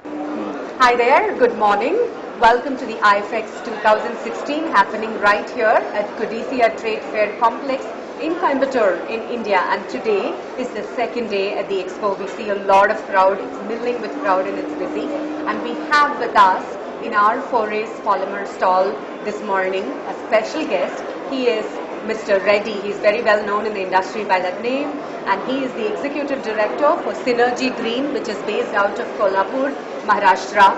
Hi there, good morning. Welcome to the IFEX 2016 happening right here at Cdessia Trade Fair Complex in Coimbatore in India, and today is the second day at the expo. We see a lot of crowd, it's milling with crowd and it's busy, and we have with us in our Forace Polymer stall this morning a special guest. He is Mr. Reddy. He's very well known in the industry by that name, and he is the Executive Director for Synergy Green, which is based out of Kolhapur, Maharashtra.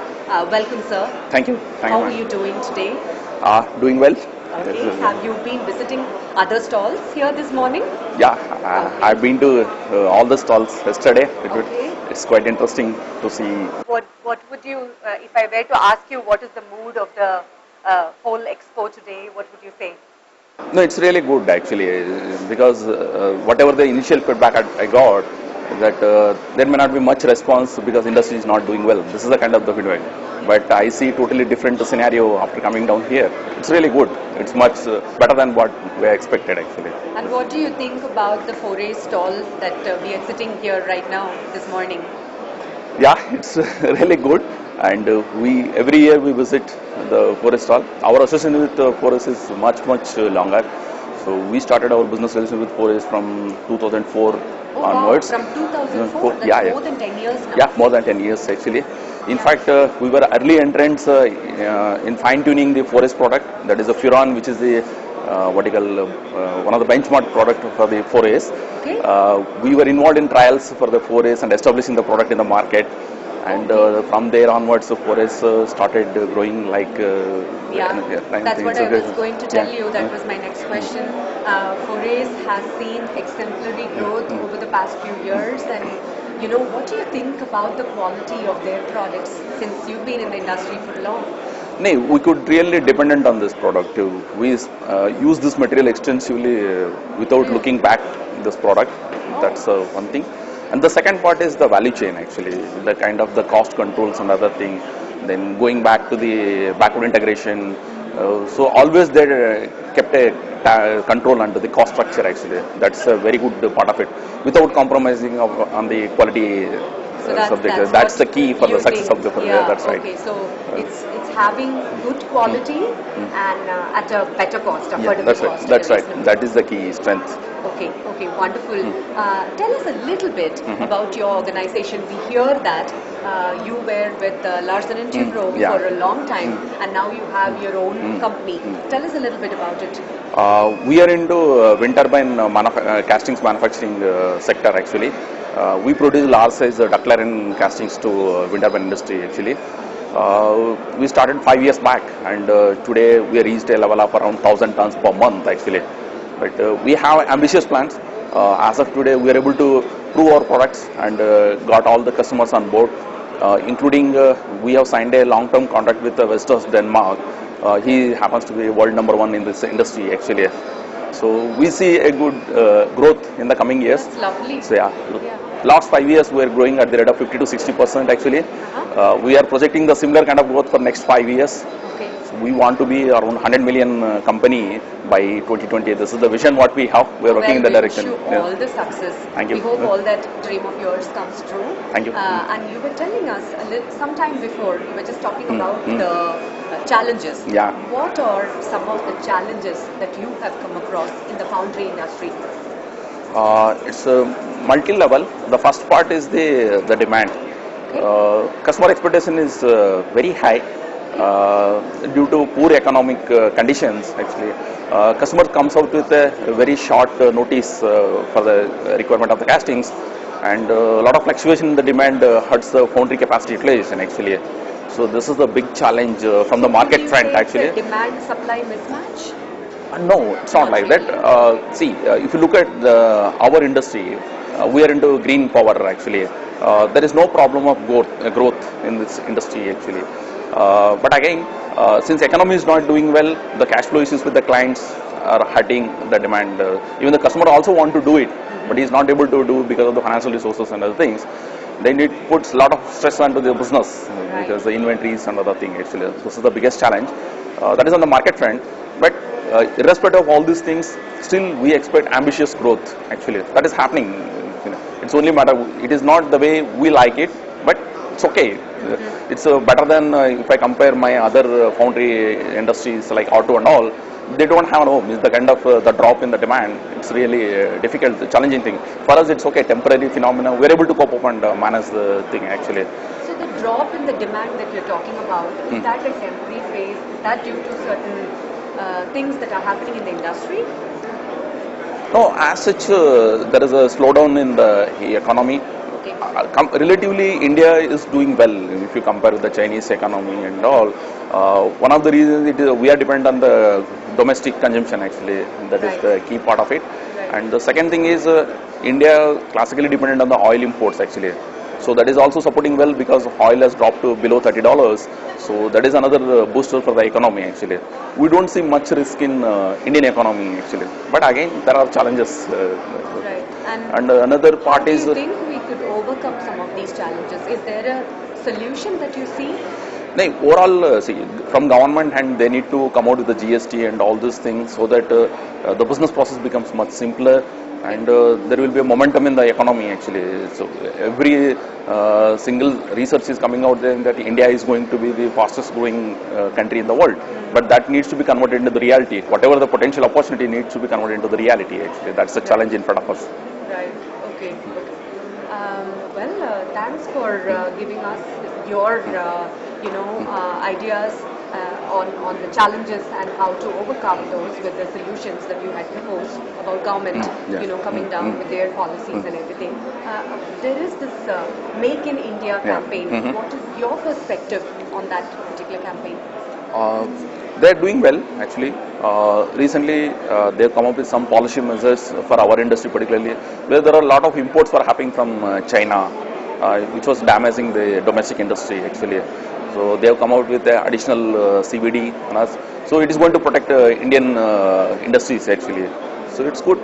Welcome, sir. Thank you. How are you doing today? Doing well. Okay. Have you been visiting other stalls here this morning? Yeah, I've been to all the stalls yesterday. It's quite interesting to see. What would you, if I were to ask you, what is the mood of the whole expo today? What would you say? No, it's really good actually, because whatever the initial feedback I got, that there may not be much response because industry is not doing well. This is the kind of the feedback. But I see totally different scenario after coming down here. It's really good. It's much better than what we expected actually. And what do you think about the Forace stall that we are sitting here right now this morning? Yeah, it's really good, and we every year we visit the Forace stall. Our association with Forace is much longer. So we started our business relationship with Forace from 2004 onwards. Wow, from 2004? That's yeah, more than 10 years now. Yeah, more than 10 years actually. In fact, we were early entrants in fine-tuning the Forace product. That is the Furon, which is the one of the benchmark product for the Forace. Okay. We were involved in trials for the Forace and establishing the product in the market. And from there onwards, the Forace started growing like. That's what I was going to tell you. That was my next question. Forace has seen exemplary growth over the past few years, and what do you think about the quality of their products since you've been in the industry for long? No, we could really dependent on this product. We use this material extensively without looking back this product. That's one thing. And the second part is the value chain actually, the kind of the cost controls and other thing. Then going back to the backward integration. So always they kept a control under the cost structure actually. That's a very good part of it, without compromising on the quality subject. That's the key for the success of the project. That's right. Okay, so it's having good quality and at a better cost, affordable cost. That's right. That is the key strength. Okay, wonderful. Tell us a little bit about your organization. We hear that you were with Larsen & Toubro for a long time, and now you have your own company. Tell us a little bit about it. We are into wind turbine castings manufacturing sector actually. We produce large size ductile iron castings to wind turbine industry actually. We started 5 years back, and today we reached a level of around 1,000 tons per month actually. But we have ambitious plans. As of today, we are able to prove our products and got all the customers on board, including we have signed a long-term contract with Vestas Denmark. He happens to be world #1 in this industry actually. So we see a good growth in the coming years. That's lovely. So last 5 years we are growing at the rate of 50 to 60% actually. We are projecting the similar kind of growth for next 5 years. We want to be around 100 million company by 2020. This is the vision what we have. We are working in that direction. We wish you all the success. Thank you. We hope all that dream of yours comes true. Thank you. And you were telling us some time before, you were just talking about the challenges. Yeah. What are some of the challenges that you have come across in the foundry industry? It's multi-level. The first part is the demand. Customer expectation is very high. Due to poor economic conditions actually, customer comes out with a very short notice for the requirement of the castings, and a lot of fluctuation in the demand hurts the foundry capacity utilization actually. So this is the big challenge from the market front actually. Demand supply mismatch? No, it's not like that. See, if you look at our industry, we are into green power actually. There is no problem of growth in this industry actually. But again, since economy is not doing well, the cash flow issues with the clients are hurting the demand. Even the customer also want to do it, but he is not able to do because of the financial resources and other things. Then it puts a lot of stress onto the business because the inventories and other thing actually. This is the biggest challenge. That is on the market front. But irrespective of all these things, still we expect ambitious growth actually. That is happening. It's only matter. It is not the way we like it, but it's okay. It's better than if I compare my other foundry industries like auto and all. They don't have no means the kind of the drop in the demand. It's really difficult, challenging thing. For us, it's okay, temporary phenomena. We're able to cope up and manage the thing actually. So the drop in the demand that you're talking about, is that a temporary phase? Is that due to certain things that are happening in the industry? No, as such, there is a slowdown in the economy. Okay. Relatively, India is doing well if you compare with the Chinese economy and all. One of the reasons we are dependent on the domestic consumption actually. That is the key part of it. Right. And the second thing is India classically dependent on the oil imports actually. So that is also supporting well because oil has dropped to below $30. So that is another booster for the economy actually. We don't see much risk in Indian economy actually. But again, there are challenges. Right. And another part is. Do you think we could overcome some of these challenges? Is there a solution that you see? No, overall, see, from government and they need to come out with the GST and all these things so that the business process becomes much simpler and there will be a momentum in the economy actually. So every single research is coming out there that India is going to be the fastest growing country in the world. But that needs to be converted into the reality. Whatever the potential opportunity needs to be converted into the reality actually. That's the challenge in front of us. Right. Okay. Well, thanks for giving us your ideas on the challenges and how to overcome those with the solutions that you had proposed about government, coming down with their policies and everything. There is this Make in India campaign. What is your perspective on that particular campaign? They're doing well actually. Recently they've come up with some policy measures for our industry particularly, where there are a lot of imports were happening from China, which was damaging the domestic industry actually. So they have come out with the additional CVD on us. So it is going to protect Indian industries actually. So it's good.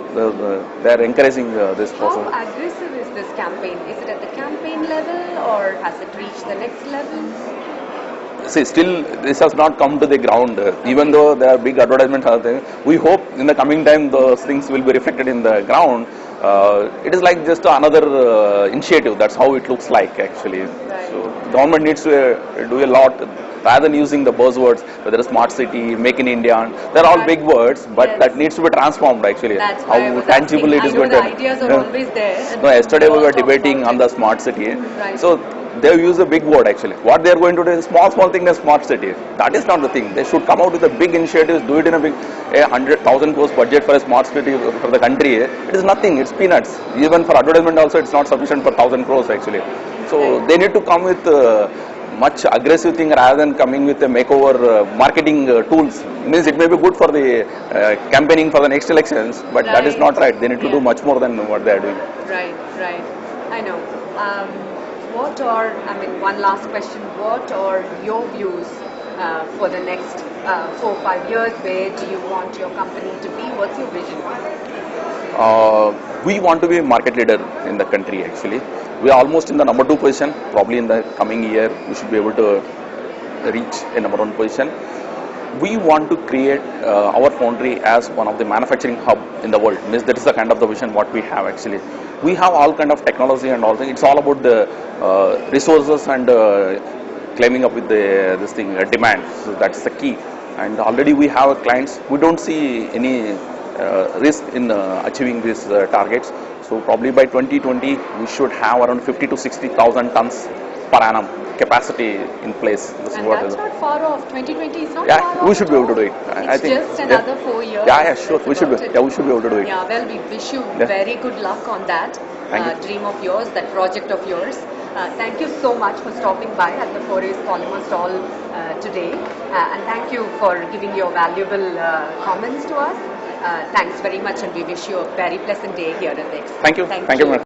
They are encouraging this process. How aggressive is this campaign? Is it at the campaign level or has it reached the next level? See, still this has not come to the ground. Even though there are big advertisements, we hope in the coming time those things will be reflected in the ground. It is like just another initiative. That's how it looks like actually. Right. So government needs to do a lot rather than using the buzzwords, whether it's smart city, make in India. They're all big words, but that needs to be transformed actually. That's how tangible it is going to. The ideas are always there. No, yesterday we were debating on the smart city. Right. So they use a big word actually. What they are going to do is small thing in a smart city. That is not the thing. They should come out with a big initiatives, do it in a big 100,000 crores budget for a smart city for the country. It is nothing, it's peanuts. Even for advertisement also it's not sufficient for 1,000 crores actually. So they need to come with much aggressive thing rather than coming with a makeover marketing tools. Means it may be good for the campaigning for the next elections, but that is not right. They need to do much more than what they are doing. Right. I know. One last question, what are your views for the next 4-5 years? Where do you want your company to be? What's your vision? We want to be a market leader in the country actually. We are almost in the number 2 position. Probably in the coming year, we should be able to reach a number 1 position. We want to create our foundry as one of the manufacturing hub in the world. Means that is the kind of the vision what we have actually. We have all kind of technology and all things. It's all about the resources and claiming up with this thing demand. So that's the key. And already we have clients. We don't see any risk in achieving these targets. So probably by 2020 we should have around 50 to 60,000 tons per annum capacity in place. That's not far off. 2020 is not far off. We should be able to do it. I think just another 4 years. Yeah, sure. We should be able to do it. Yeah, well, we wish you very good luck on that dream of yours, that project of yours. Thank you so much for stopping by at the Forace Polymers stall today, and thank you for giving your valuable comments to us. Thanks very much, and we wish you a very pleasant day here at IFEX. Thank you. Thank you.